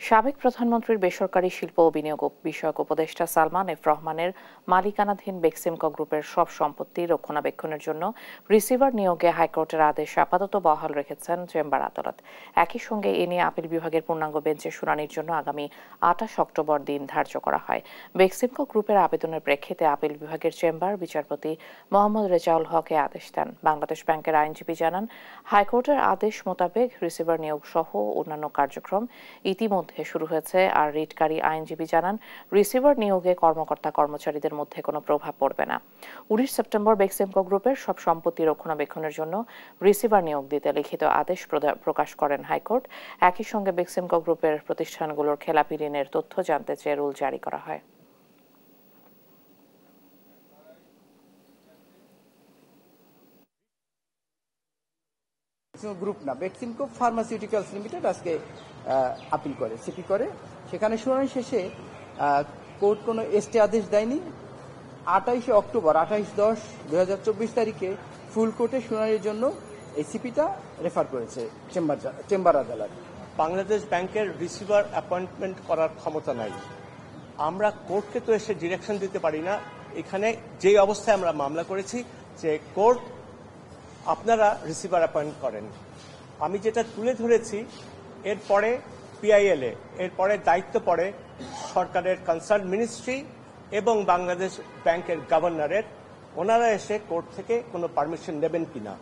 সাবেক প্রধানমন্ত্রীর বেসরকারি শিল্প ও বিনিয়োগ বিষয়ক উপদেষ্টা সালমান এফ রহমানের মালিকানাধীন বেক্সিমকো গ্রুপের সব সম্পত্তি রক্ষণাবেক্ষণের জন্য রিসিভার নিয়োগে হাইকোর্টের আদেশ আপাতত বহাল রেখেছেন চেম্বার আদালত। একই সঙ্গে এ নিয়ে আপিল বিভাগের পূর্ণাঙ্গ বেঞ্চে শুনানির জন্য আগামী ২৮ অক্টোবর দিন ধার্য করা হয়। বেক্সিমকো গ্রুপের আবেদনের প্রেক্ষিতে আপিল বিভাগের চেম্বার বিচারপতি মোহাম্মদ রেজাউল হক-এ আদেশ দেন। বাংলাদেশ ব্যাংকের আইনজীবী জানান, হাইকোর্টের আদেশ মোতাবেক রিসিভার নিয়োগ সহ অন্যান্য কার্যক্রম ইতিমধ্যে শুরু হয়েছে। আর রিটকারী আইনজীবী জানান, রিসিভার নিয়োগে কর্মকর্তা কর্মচারীদের মধ্যে কোনো প্রভাব পড়বে না। 19 সেপ্টেম্বর বেক্সিমকো গ্রুপের সব সম্পত্তি রক্ষণাবেক্ষণের জন্য রিসিভার নিয়োগ দিতে লিখিত আদেশ প্রকাশ করেন হাইকোর্ট। একই সঙ্গে বেক্সিমকো গ্রুপের প্রতিষ্ঠানগুলোর খেলাপি ঋণের তথ্য জানতে চেয়ে রুল জারি করা হয়। গ্রুপ না, বেক্সিমকো ফার্মাসিউটিক্যালস লিমিটেড আজকে আপিল করে, সিপি করে। সেখানে শুনানি শেষে কোর্ট কোনো স্টে আদেশ দেয়নি। 28 অক্টোবর 28/10/2024 তারিখে ফুল কোর্টে শুনানির জন্য এই সিপিটা রেফার করেছে চেম্বার আদালত। বাংলাদেশ ব্যাংকের রিসিভার অ্যাপয়েন্টমেন্ট করার ক্ষমতা নাই। আমরা কোর্টকে তো এসে ডিরেকশন দিতে পারি না। এখানে যে অবস্থায় আমরা মামলা করেছি যে কোর্ট আপনারা রিসিভার অ্যাপয়েন্ট করেন। আমি যেটা তুলে ধরেছি, এরপরে পিআইএলএ এরপরে দায়িত্ব পড়ে সরকারের কনসার্ন মিনিস্ট্রি এবং বাংলাদেশ ব্যাংকের গভর্নরের। ওনারা এসে কোর্ট থেকে কোনো পারমিশন নেবেন কিনা।